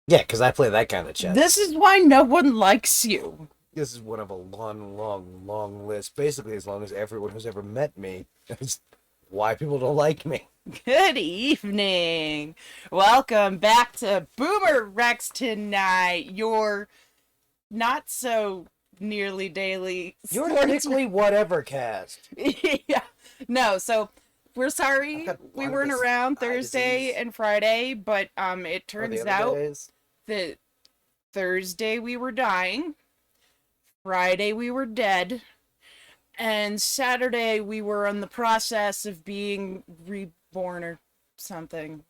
Yeah, because I play that kind of chess. This is why no one likes you. This is one of a long, long, long list. Basically, as long as everyone who's ever met me. That's why people don't like me. Good evening. Welcome back to Boomer Rex tonight, your not so nearly daily You're sports. technically whatever cast. Yeah. No, so we're I've sorry got we weren't Barnabas around eye Thursday disease. and Friday, but it Or the turns other out days. that Thursday we were dying, Friday we were dead, and Saturday we were in the process of being reborn or something.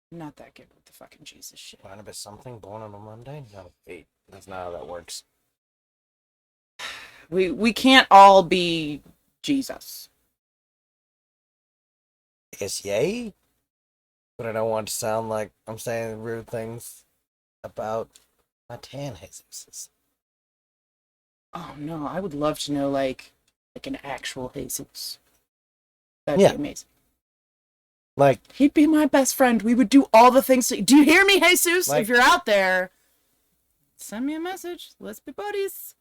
Not that good with the fucking Jesus shit. Barnabas something born on a Monday? No, wait. That's not how that works. We can't all be Jesus. I guess yay? But I don't want to sound like I'm saying rude things about my tan Jesus. Oh no, I would love to know like an actual Jesus. That'd Yeah. be amazing. Like, He'd be my best friend. We would do all the things. Do you hear me, Jesus? Like- If you're out there, send me a message. Let's be buddies.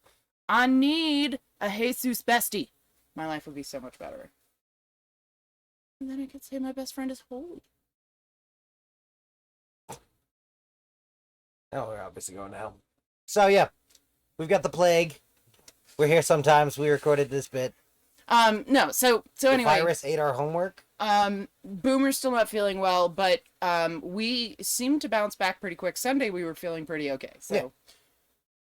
I need a Jesus bestie. My life would be so much better. And then I could say my best friend is holy. oh, we're obviously going to hell. So, yeah. We've got the plague. We're here sometimes. We recorded this bit. No, so The anyway. virus ate our homework. Boomer's still not feeling well, but we seemed to bounce back pretty quick. Sunday we were feeling pretty okay. So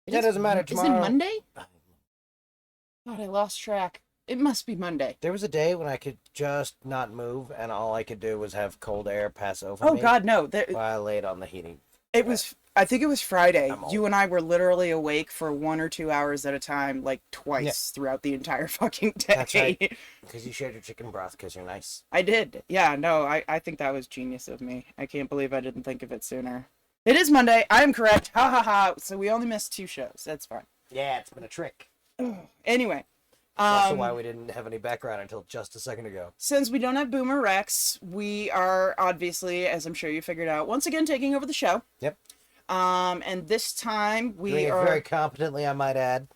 That doesn't matter. Is it Tomorrow. Monday? God, I lost track. It must be Monday. There was a day when I could just not move, and all I could do was have cold air pass over Oh me God, no. while I laid on the heating. It was. I think it was Friday. I'm old. You and I were literally awake for 1 or 2 hours at a time, like twice throughout the entire fucking day. That's right. Because you shared your chicken broth because you're nice. I did. Yeah, no, I think that was genius of me. I can't believe I didn't think of it sooner. It is Monday. I am correct. Ha ha ha. So we only missed 2 shows. That's fine. Yeah, it's been a trick. Anyway. Also why we didn't have any background until just a second ago. Since we don't have Boomer Rex, we are obviously, as I'm sure you figured out, once again taking over the show. Yep. And this time Doing we it are very competently, I might add.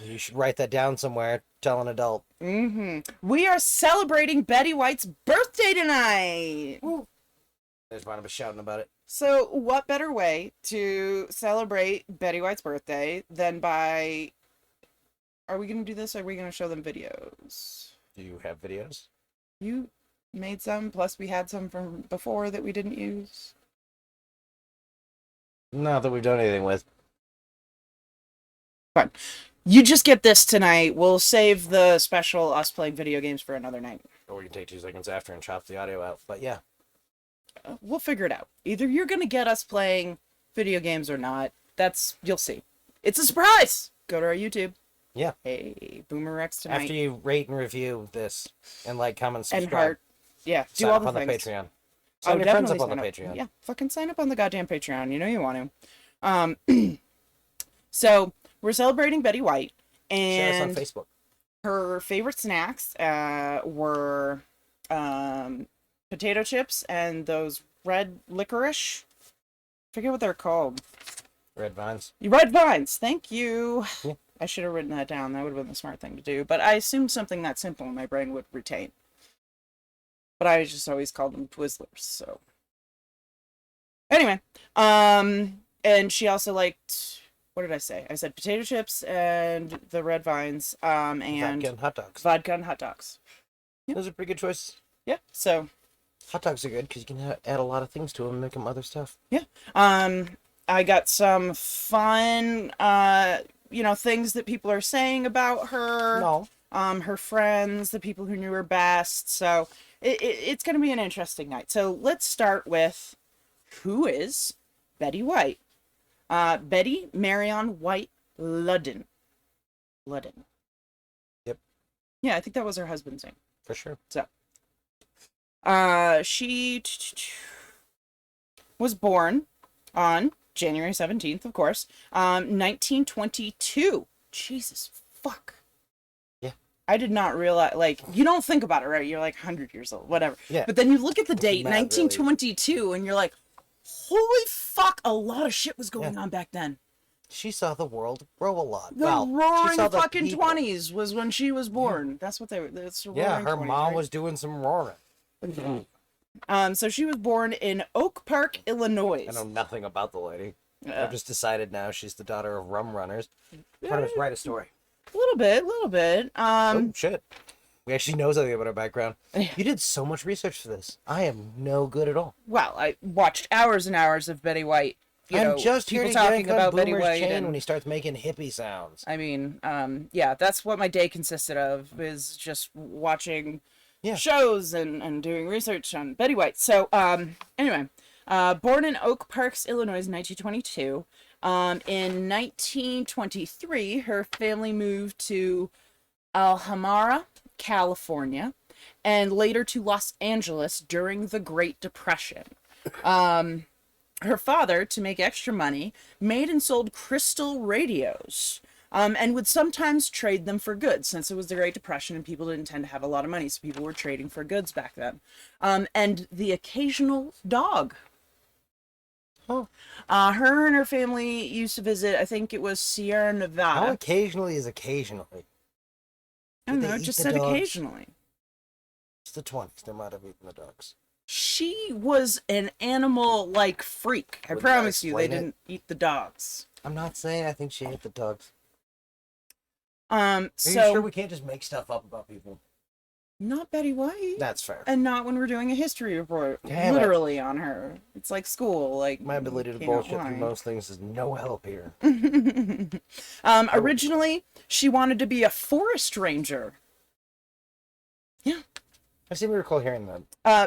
You should write that down somewhere. Tell an adult. we are celebrating Betty White's birthday tonight. Woo. There's Barnabas shouting about it. So, what better way to celebrate Betty White's birthday than by? Are we gonna do this? Or are we gonna show them videos? Do you have videos? You made some. Plus, we had some from before that we didn't use. Not that we've done anything with. Fine. You just get this tonight. We'll save the special us playing video games for another night. Or we can take 2 seconds after and chop the audio out. But yeah. We'll figure it out. Either you're gonna get us playing video games or not. You'll see. It's a surprise. Go to our YouTube. Yeah. Hey, BoomerRexTonight. After you rate and review this and like, comment, subscribe. And heart. Yeah, do Sign all up the on the things. Patreon. Oh, Sign your friends definitely up on the sign Patreon. Yeah, fucking sign up on the goddamn Patreon. You know you want to. So we're celebrating Betty White, Share us on and Facebook. her favorite snacks were potato chips and those red licorice. Forget what they're called. Red Vines. Red vines. Thank you. Yeah. I should have written that down. That would have been the smart thing to do. But I assumed something that simple my brain would retain. But I just always called them Twizzlers. So anyway, and she also liked, what did I say? I said potato chips and the red vines, and Vodka and hot dogs. vodka and hot dogs. Yep. Those are pretty good choices. Yeah. So Hot dogs are good because you can add a lot of things to them and make them other stuff. yeah. I got some fun, things that people are saying about her. No. Her friends, the people who knew her best. So it's going to be an interesting night. So let's start with, who is Betty White? Betty Marion White Ludden. Ludden. Yep. Yeah, I think that was her husband's name. For sure. So, she was born on January 17th, of course, 1922. Jesus fuck. Yeah. I did not realize, like, you don't think about it, right? You're like 100 years old, whatever. Yeah. But then you look at the date, Math, really. 1922, and you're like, Holy fuck, a lot of shit was going on back then. She saw the world grow a lot. The roaring she saw the fucking people. 20s was when she was born. That's what that's the Yeah, roaring her 20s, mom right? was doing some roaring. So she was born in Oak Park, Illinois. I know nothing about the lady. Yeah. I've just decided now she's the daughter of rum runners. Why don't write a story? A little bit. Oh, shit. We actually know something about her background. You did so much research for this. I am no good at all. Well, I watched hours and hours of Betty White. I'm just here people to talking yank on about Betty Boomer's White chain and when he starts making hippie sounds. I mean, yeah, that's what my day consisted of, is just watching shows and doing research on Betty White. So, anyway, born in Oak Parks, Illinois in 1922. In 1923, her family moved to Alhambra, California, and later to Los Angeles during the Great Depression. Her father, to make extra money, made and sold crystal radios, and would sometimes trade them for goods, since it was the Great Depression and people didn't tend to have a lot of money, so people were trading for goods back then. And the occasional dog. Oh. Her and her family used to visit, I think it was Sierra Nevada. How occasionally is occasionally? I don't know, it just said dogs? occasionally. It's the 20s. They might have eaten the dogs. She was an animal-like freak. I promise you, they didn't eat the dogs. I'm not saying I think she ate the dogs. Are you sure we can't just make stuff up about people? Not Betty White. That's fair. And not when we're doing a history report, Damn literally on her. It's like school. Like my ability to bullshit through most things is no help here. Originally, she wanted to be a forest ranger. Yeah. I seem to recall hearing that.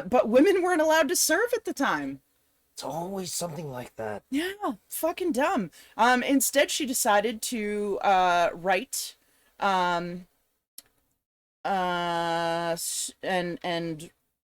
But women weren't allowed to serve at the time. It's always something like that. Yeah, fucking dumb. Instead, she decided to write, and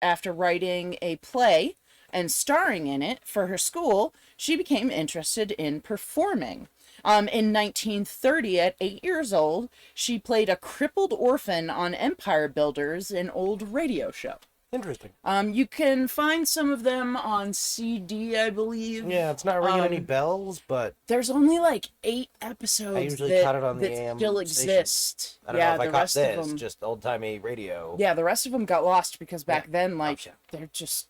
after writing a play and starring in it for her school, she became interested in performing. In 1930, at 8 years old, she played a crippled orphan on Empire Builders, an old radio show. Interesting. You can find some of them on CD, I believe. Yeah, it's not ringing any bells, but there's only like 8 episodes I usually cut it on the that AM still station. exist. I don't know if I caught this, just old-timey radio. Yeah, the rest of them got lost because back then, like, they're just,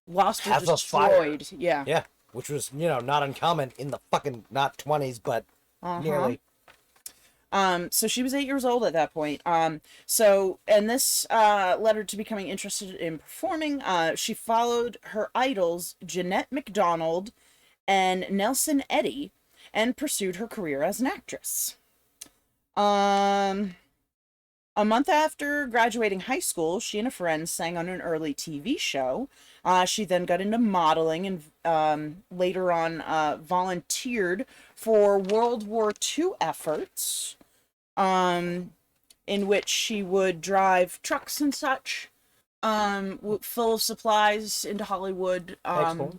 lost or destroyed. Yeah. Yeah, which was, not uncommon in the fucking, not 20s, but nearly. So she was 8 years old at that point. And this led her to becoming interested in performing. She followed her idols, Jeanette MacDonald and Nelson Eddy, and pursued her career as an actress. A month after graduating high school, she and a friend sang on an early TV show. She then got into modeling and later on volunteered for World War II efforts, in which she would drive trucks and such, full of supplies into Hollywood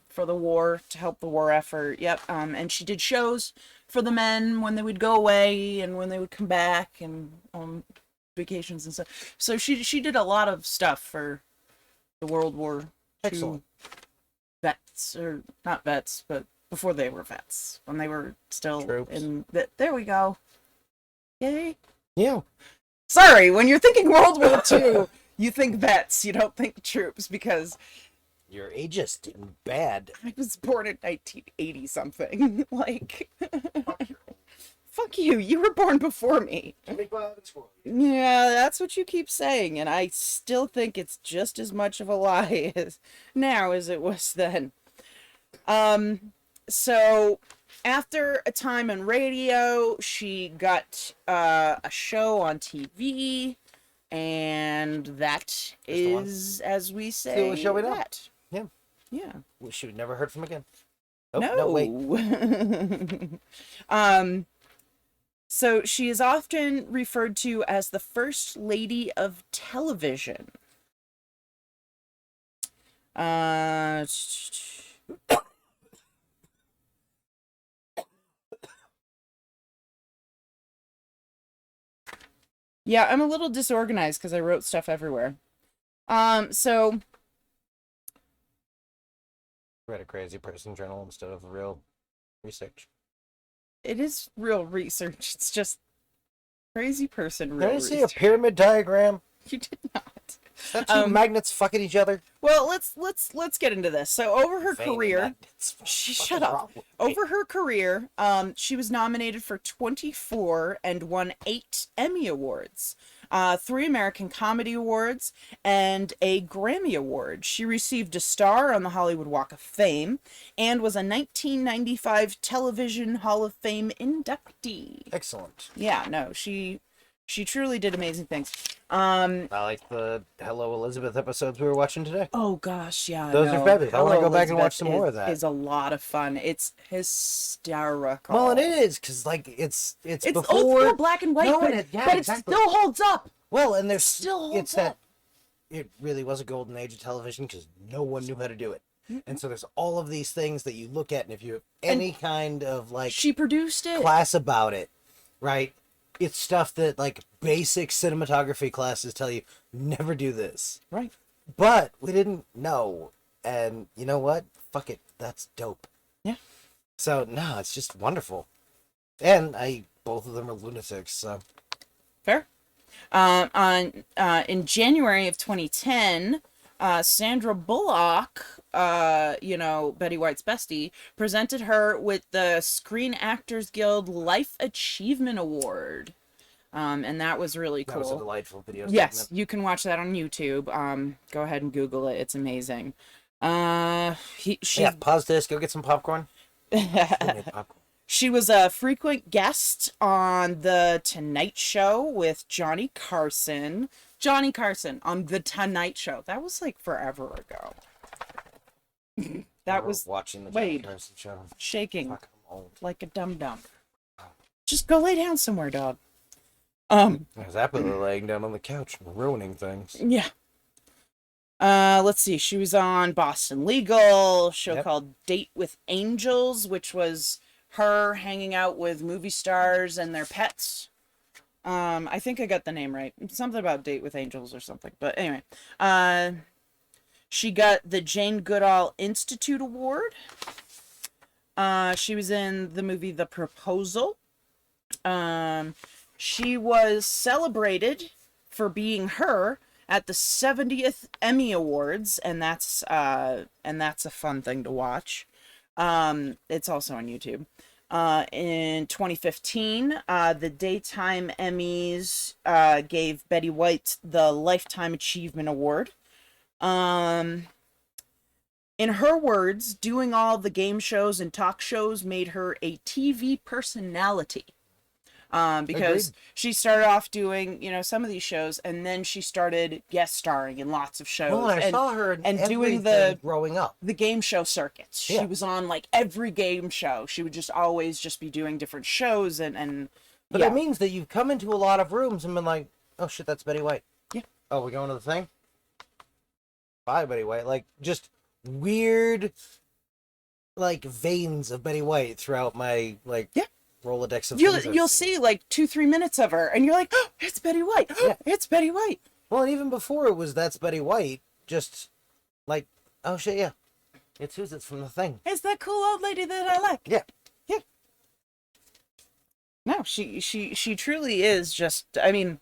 for the war, to help the war effort. Yep. And she did shows for the men when they would go away and when they would come back, and vacations and stuff. So she did a lot of stuff for the World War II vets, or not vets, but before they were vets, when they were still Troops. in the, there we go. Yay. Yeah. Sorry, when you're thinking World War II, you think vets, you don't think troops, because you're ageist and bad. I was born in 1980 something. Like, fuck you, you were born before me. Yeah, that's what you keep saying, and I still think it's just as much of a lie now as it was then. So after a time on radio, she got a show on TV, and that is, as we say, the show we know. that. Yeah. Yeah. We should have never heard from again. Oh, No. no, wait. So she is often referred to as the First Lady of Television. Yeah, I'm a little disorganized because I wrote stuff everywhere. So Read a crazy person journal instead of real research. It is real research. It's just crazy person Did real I see a research. pyramid diagram? You did not. Is that two magnets fucking each other? Well, let's get into this. So over her Vein and career, magnets. shut up. Over her career, she was nominated for 24 and won 8 Emmy Awards, 3 American Comedy Awards, and a Grammy Award. She received a star on the Hollywood Walk of Fame and was a 1995 Television Hall of Fame inductee. Excellent. Yeah, no, she truly did amazing things. I like the Hello Elizabeth episodes we were watching today. Oh gosh, yeah. Those are fabulous. I want to Hello, go back and watch Elizabeth some more of that. It's a lot of fun. It's hysterical. Well, it is because like it's It's before old school black and white, No, but, and it still holds up. Well, and there's Still it's holds up. that it really was a golden age of television because no one knew how to do it. And so there's all of these things that you look at, and if you have any kind of like She produced it. class about it, right? It's stuff that like basic cinematography classes tell you never do this. Right. But we didn't know, and you know what? Fuck it, that's dope. Yeah. So no, it's just wonderful, and both of them are lunatics. So Fair. In January of 2010, Sandra Bullock, Betty White's bestie, presented her with the Screen Actors Guild Life Achievement Award. And that was really cool. that was a delightful video. Yes, segment. you can watch that on YouTube. Go ahead and Google it. It's amazing. Pause this. Go get some popcorn. Go get popcorn. She was a frequent guest on The Tonight Show with Johnny Carson. Johnny Carson on The Tonight Show. That was like forever ago. That was watching the Wade. Johnny Carson show. shaking Fuck, I'm old. like a dum-dum. Just go lay down somewhere, dog. I was happily laying down on the couch, ruining things. Yeah. Let's see. She was on Boston Legal, a show called Date with Angels, which was her hanging out with movie stars and their pets. I think I got the name right. Something about Date with Angels or something. But anyway, she got the Jane Goodall Institute Award. She was in the movie The Proposal. She was celebrated for being her at the 70th Emmy Awards, and that's a fun thing to watch. It's also on YouTube. In 2015, the Daytime Emmys gave Betty White the Lifetime Achievement Award. In her words, doing all the game shows and talk shows made her a TV personality. Because Agreed. she started off doing, some of these shows, and then she started guest starring in lots of shows. Well, I saw her in and doing everything growing up. the game show circuits. Yeah. She was on like every game show. She would just always be doing different shows and But yeah. it means that you've come into a lot of rooms and been like, oh shit, that's Betty White. Yeah. Oh, we're going to the thing? Bye, Betty White. Like, just weird, like, veins of Betty White throughout my, like, Yeah. Rolodex of You'll things I've you'll seen. see like 2-3 minutes of her, and you're like, oh, it's Betty White. Yeah. It's Betty White. Well, and even before it was that's Betty White, just like, oh shit, yeah. It's who's it's from the thing. It's that cool old lady that I like. Yeah. Yeah. No, she truly is just, I mean,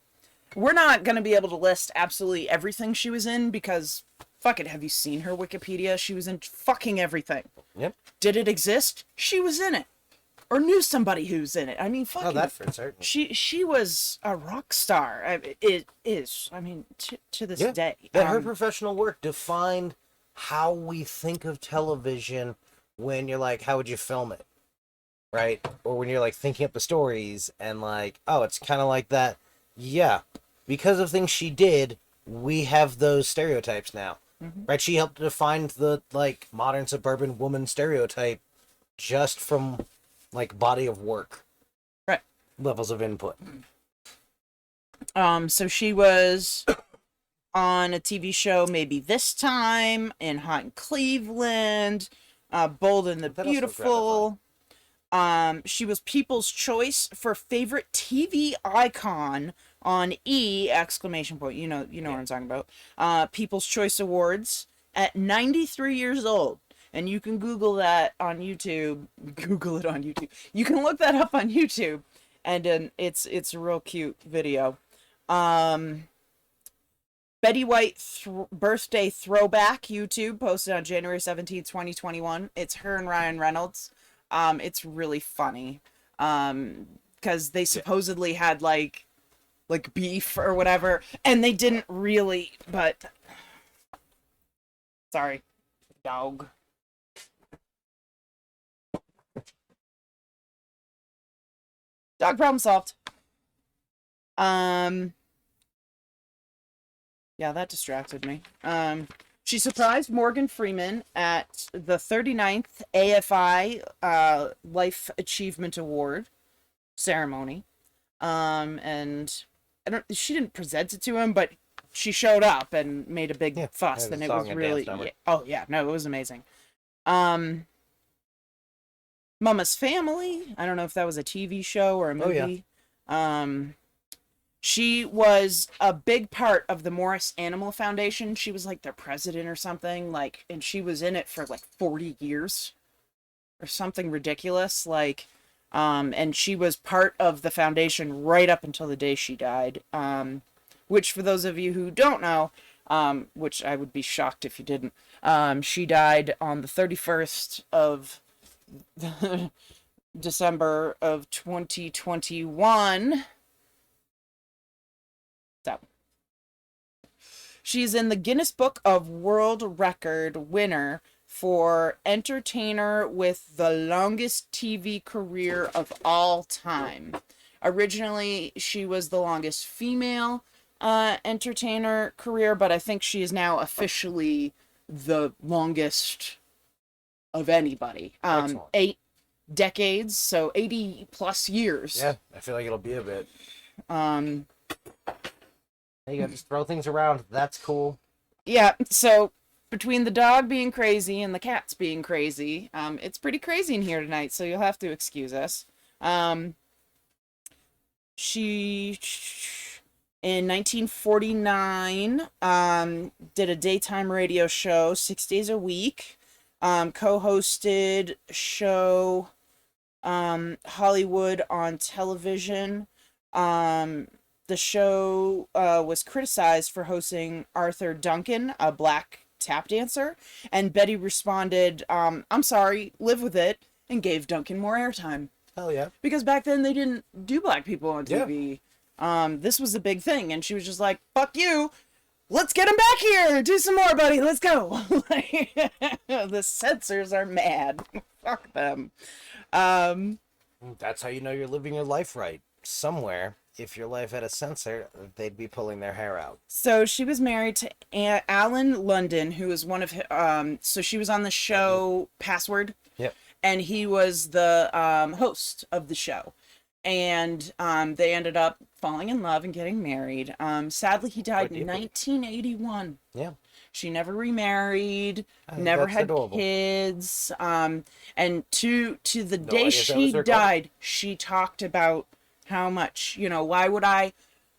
we're not going to be able to list absolutely everything she was in because, fuck it, have you seen her Wikipedia? She was in fucking everything. Yep. Did it exist? She was in it. Or knew somebody who's in it. I mean, fucking... Oh, that for certain. She was a rock star. It is. I mean, to this day. That her professional work defined how we think of television when you're like, how would you film it? Right? Or when you're like thinking up the stories and like, oh, it's kind of like that. Yeah. Because of things she did, we have those stereotypes now. Mm-hmm. Right? She helped define the like modern suburban woman stereotype just from like body of work. Right. Levels of input. So she was on a TV show Maybe This Time, in Hot in Cleveland, Bold and the That also Beautiful. She was People's Choice for Favorite TV Icon on E! ! You know what I'm talking about. People's Choice Awards at 93 years old. and you can Google that on YouTube. Google it on YouTube. You can look that up on YouTube, and it's a real cute video. Betty White birthday throwback YouTube posted on January 17th, 2021. It's her and Ryan Reynolds. It's really funny. Because they supposedly had like beef or whatever, and they didn't really, but sorry, dog. Dog problem solved. Yeah, that distracted me. She surprised Morgan Freeman at the 39th AFI Life Achievement Award ceremony. And she didn't present it to him, but she showed up and made a big fuss, and it was really it was amazing. Mama's Family, I don't know if that was a TV show or a movie. She was a big part of the Morris Animal Foundation. She was like their president or something, and she was in it for 40 years or something ridiculous, and she was part of the foundation right up until the day she died. Which, for those of you who don't know, which I would be shocked if you didn't, she died on the 31st of December of 2021. So, she's in the Guinness Book of World Record winner for entertainer with the longest TV career of all time. Originally, she was the longest female entertainer career, but I think she is now officially the longest of anybody. 8 decades, so 80 plus years. Yeah, I feel like it'll be a bit. You gotta just throw things around. That's cool. Yeah, so between the dog being crazy and the cats being crazy, it's pretty crazy in here tonight, so you'll have to excuse us. She, in 1949, did a daytime radio show 6 days a week, co-hosted show Hollywood on television. The show was criticized for hosting Arthur Duncan, a black tap dancer, and Betty responded, I'm sorry, live with it, and gave Duncan more airtime. Hell yeah. Because back then they didn't do black people on TV. Yeah. This was a big thing, and she was just like, fuck you, let's get him back here, do some more, buddy, let's go. The censors are mad. Fuck them. That's how you know you're living your life right. Somewhere, if your life had a censor, they'd be pulling their hair out. So she was married to Alan London, who was one of so she was on the show Password. Yep. And he was the host of the show. And they ended up falling in love and getting married. Sadly, he died in 1981. Yeah. She never remarried, never had kids. And to the day she died, she talked about how much, why would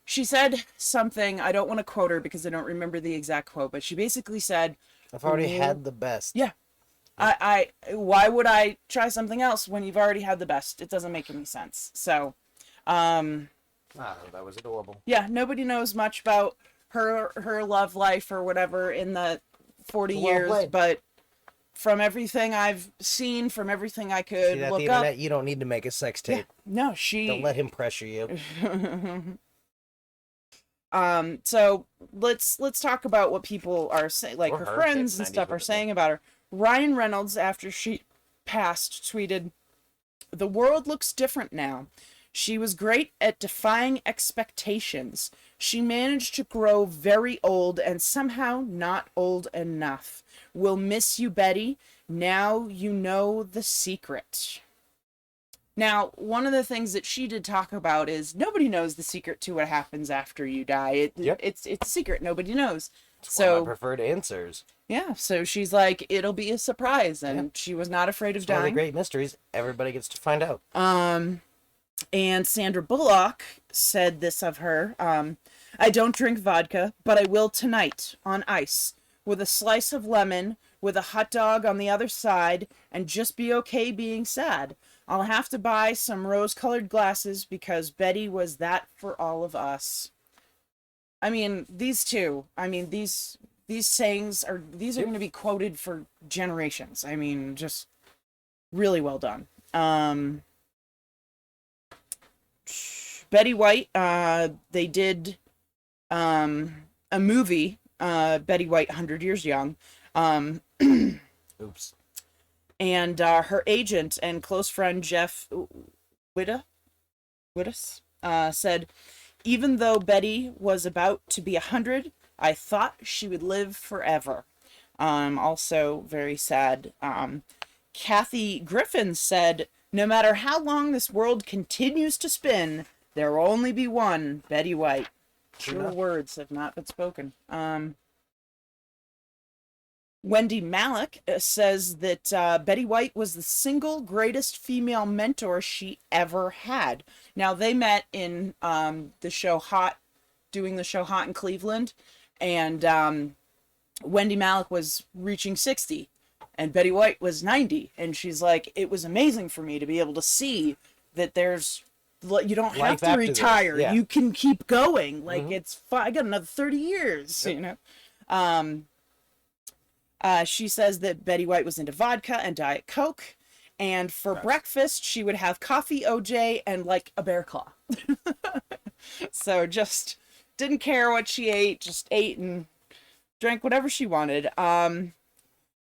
she said something, I don't want to quote her because I don't remember the exact quote, but she basically said, I've already had the best. Yeah. Why would I try something else when you've already had the best? It doesn't make any sense. So, that was adorable. Yeah, nobody knows much about her love life or whatever in the 40 years, but from everything I've seen, from everything I could look the internet, you don't need to make a sex tape. Yeah, no, don't let him pressure you. So let's talk about what people are saying, like her friends and stuff are saying about her. Ryan Reynolds, after she passed, tweeted, "The world looks different now. She was great at defying expectations. She managed to grow very old and somehow not old enough. We'll miss you, Betty. Now you know the secret." Now, one of the things that she did talk about is nobody knows the secret to what happens after you die. It's a secret. Nobody knows. It's one of my preferred answers. Yeah, so she's like, it'll be a surprise, and she was not afraid of dying. One of the great mysteries. Everybody gets to find out. And Sandra Bullock said this of her, I don't drink vodka, but I will tonight on ice with a slice of lemon, with a hot dog on the other side and just be okay being sad. I'll have to buy some rose-colored glasses because Betty was that for all of us. I mean, these two. I mean, these sayings are going to be quoted for generations. I mean, just really well done. Betty White, they did a movie, Betty White 100 Years Young. Oops. And her agent and close friend Jeff Wittes said, even though Betty was about to be 100, I thought she would live forever. Also very sad. Kathy Griffin said, no matter how long this world continues to spin, there will only be one Betty White. True words have not been spoken. Wendy Malick says that Betty White was the single greatest female mentor she ever had. Now, they met in the show Hot, doing the show Hot in Cleveland, and Wendy Malick was reaching 60, and Betty White was 90, and she's like, it was amazing for me to be able to see that you don't have to retire. Yeah. You can keep going. Like, I got another 30 years, you know? She says that Betty White was into vodka and Diet Coke, and for breakfast, she would have coffee, OJ, and, like, a bear claw. So just didn't care what she ate, just ate and drank whatever she wanted.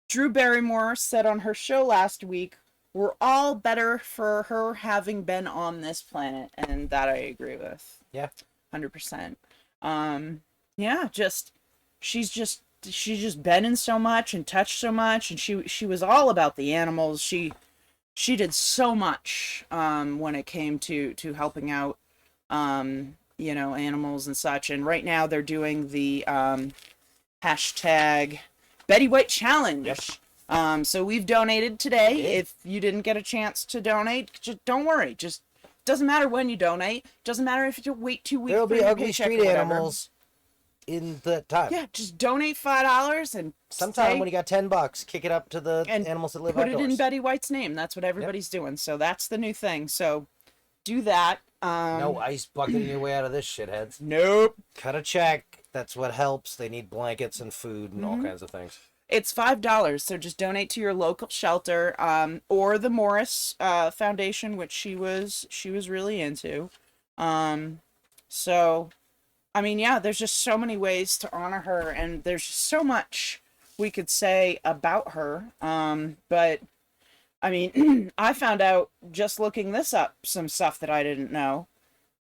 Drew Barrymore said on her show last week, we're all better for her having been on this planet, and that I agree with. Yeah. 100%. Yeah, she's just been in so much and touched so much, and she was all about the animals. She did so much when it came to helping out you know, animals and such. And right now they're doing the hashtag Betty White Challenge. Yep. So we've donated today. If you didn't get a chance to donate, just don't worry. Just doesn't matter when you donate. Doesn't matter if you wait 2 weeks. There'll be ugly street animals in the time. Yeah, just donate $5 and sometime when you got $10, kick it up to the animals that live outdoors. Put it in Betty White's name. That's what everybody's doing. So that's the new thing. So do that. No ice bucketing your way out of this, shitheads. Nope. Cut a check. That's what helps. They need blankets and food and all kinds of things. It's $5, so just donate to your local shelter, or the Morris Foundation, which she was really into. So, I mean, yeah, there's just so many ways to honor her, and there's just so much we could say about her. But I mean, I found out just looking this up some stuff that I didn't know.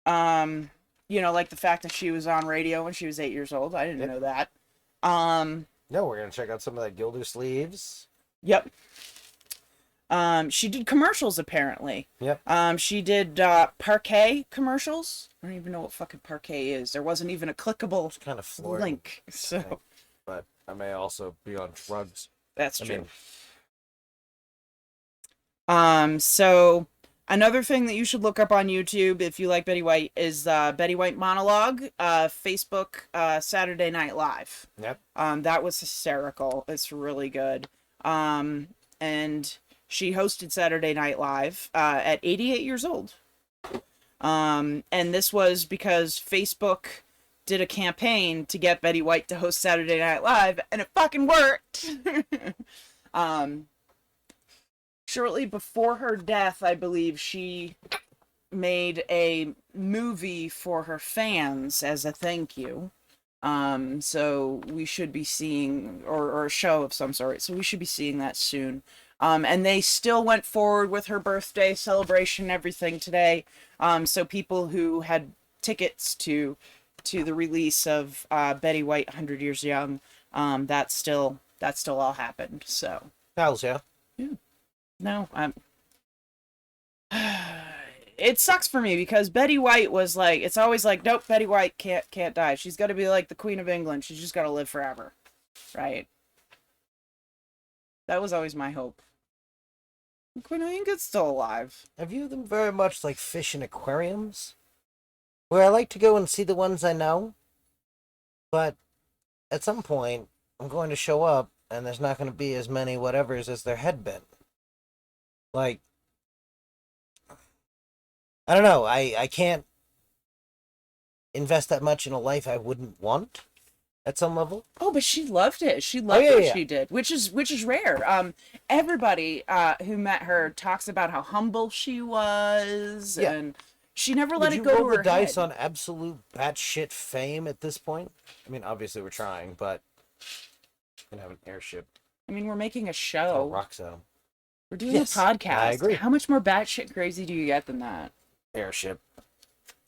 You know, like the fact that she was on radio when she was 8 years old. I didn't know that. No, we're going to check out some of that Gildersleeves. Yep. She did commercials, apparently. Yep. She did Parquet commercials. I don't even know what fucking Parquet is. There wasn't even a clickable kind of link. So, but I may also be on drugs. That's true. So another thing that you should look up on YouTube if you like Betty White is Betty White Monologue, Facebook Saturday Night Live. Yep. That was hysterical. It's really good. And she hosted Saturday Night Live at 88 years old. And this was because Facebook did a campaign to get Betty White to host Saturday Night Live, and it fucking worked. Shortly before her death, I believe she made a movie for her fans as a thank you. So we should be seeing, or a show of some sort. So we should be seeing that soon. And they still went forward with her birthday celebration and everything today. So people who had tickets to the release of Betty White 100 Years Young, that still all happened. So Hells yeah. Yeah. No, it sucks for me because Betty White was like, it's always like, nope, Betty White can't die. She's got to be like the Queen of England. She's just got to live forever, right? That was always my hope. The Queen of England's still alive. I view them very much like fish in aquariums, where I like to go and see the ones I know, but at some point, I'm going to show up and there's not going to be as many whatevers as there had been. Like, I don't know. I can't invest that much in a life I wouldn't want at some level. Oh, but she loved it. She loved what she did, which is rare. Everybody who met her talks about how humble she was, and she never let it go to her head. Would you roll the dice on absolute batshit fame at this point? I mean, obviously we're trying, but we can have an airship. I mean, we're making a show. Roxo. We're doing a podcast. I agree. How much more batshit crazy do you get than that? Airship.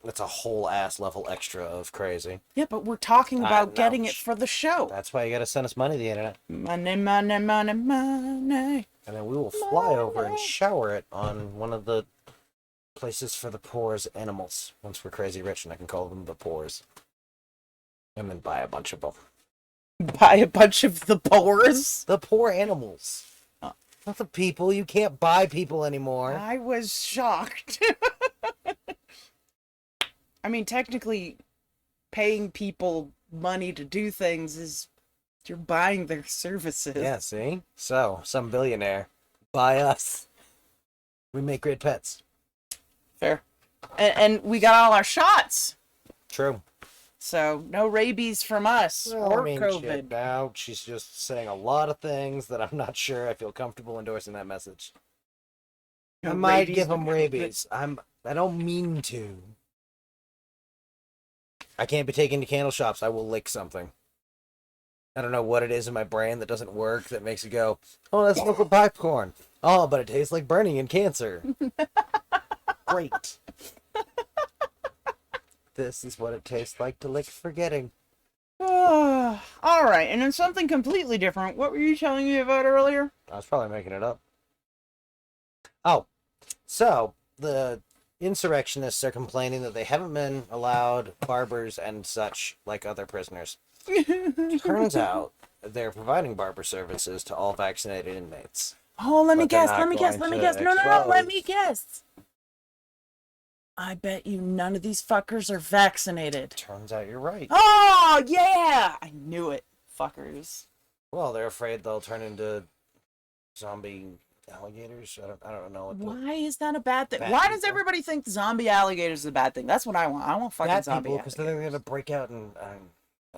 That's a whole ass level extra of crazy. Yeah, but we're talking about getting it for the show. That's why you gotta send us money to the internet. Money, money, money, money. And then we will fly over and shower it on one of the places for the poor's animals. Once we're crazy rich and I can call them the poor's. And then buy a bunch of them. Buy a bunch of the poor's? The poor animals. Not the people. You can't buy people anymore. I was shocked. I mean, technically, paying people money to do things is you're buying their services. Yeah, see? So, some billionaire, buy us. We make great pets. Fair. And we got all our shots. True. So, no rabies from us or COVID. Shit, now she's just saying a lot of things that I'm not sure I feel comfortable endorsing that message. No, I might give them rabies. I don't mean to. I can't be taken to candle shops. I will lick something. I don't know what it is in my brain that doesn't work that makes it go, oh, that's local popcorn. Oh, but it tastes like burning and cancer. Great. This is what it tastes like to lick forgetting. All right, and then something completely different. What were you telling me about earlier? I was probably making it up. Oh, so the insurrectionists are complaining that they haven't been allowed barbers and such like other prisoners. Turns out they're providing barber services to all vaccinated inmates. Oh, let me guess. No, let me guess. I bet you none of these fuckers are vaccinated. Turns out you're right. Oh, yeah! I knew it. Fuckers. Well, they're afraid they'll turn into zombie alligators. I don't know. Why is that a bad thing? Why does everybody think zombie alligators is a bad thing? That's what I want. I want fucking zombie alligators. Because they're going to break out and... I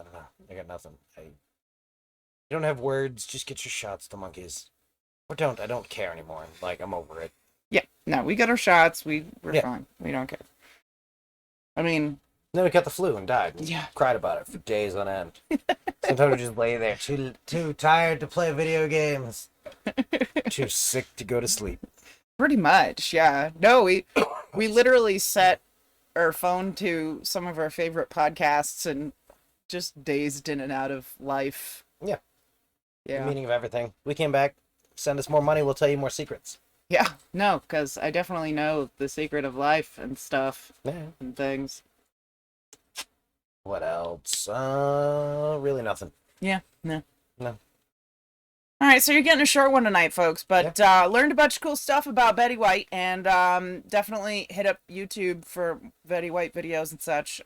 don't know. They got nothing. You don't have words. Just get your shots to monkeys. Or don't. I don't care anymore. Like, I'm over it. Yeah. No, we got our shots. We're fine. We don't care. I mean... Then we got the flu and died. Yeah. Cried about it for days on end. Sometimes we just lay there, too tired to play video games. Too sick to go to sleep. Pretty much, yeah. No, we literally set our phone to some of our favorite podcasts and just dazed in and out of life. Yeah. Yeah. The meaning of everything. We came back. Send us more money. We'll tell you more secrets. Yeah. No, because I definitely know the secret of life and stuff and things. What else? Really nothing. Yeah. No. No. All right, so you're getting a short one tonight, folks, but learned a bunch of cool stuff about Betty White, and definitely hit up YouTube for Betty White videos and such.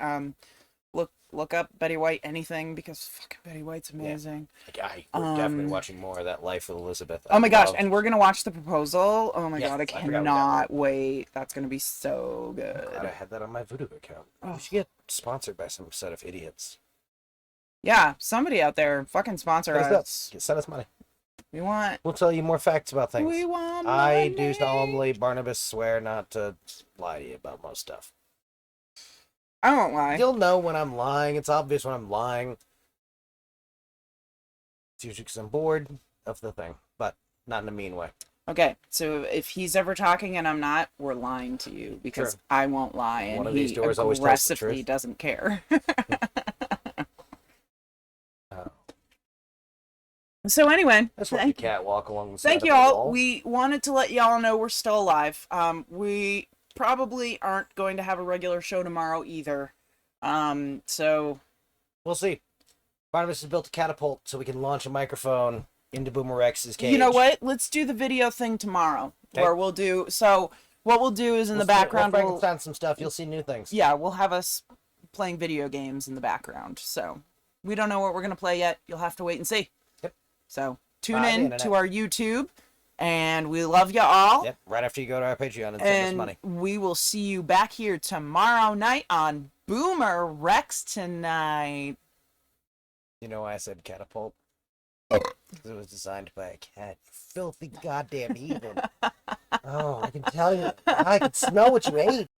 Look up Betty White anything, because fucking Betty White's amazing. Yeah. We're definitely watching more of that Life with Elizabeth. Oh my gosh, and we're going to watch The Proposal. Oh my god, I cannot wait. That's going to be so good. I had that on my Voodoo account. We should get sponsored by some set of idiots. Yeah, somebody out there, fucking sponsor us. Send us money. We'll tell you more facts about things. We want money. I do solemnly, Barnabas, swear not to lie to you about most stuff. I won't lie. You'll know when I'm lying. It's obvious when I'm lying. It's usually because I'm bored of the thing, but not in a mean way. Okay, so if he's ever talking and I'm not, we're lying to you, because I won't lie, and he aggressively doesn't care. So anyway, that's what the catwalk along the side thank you all. We wanted to let y'all know we're still alive. We probably aren't going to have a regular show tomorrow either. So we'll see. Barnabas has built a catapult so we can launch a microphone into BoomerRex's cage. You know what? Let's do the video thing tomorrow, where we'll do. So what we'll do is in the background, we'll find some stuff. You'll see new things. Yeah, we'll have us playing video games in the background. So we don't know what we're gonna play yet. You'll have to wait and see. So tune in to our YouTube, and we love you all. Yep, right after you go to our Patreon and send us money. We will see you back here tomorrow night on BoomerRexTonight. You know why I said catapult? Because it was designed by a cat. You filthy goddamn heathen. Oh, I can tell you. I can smell what you ate.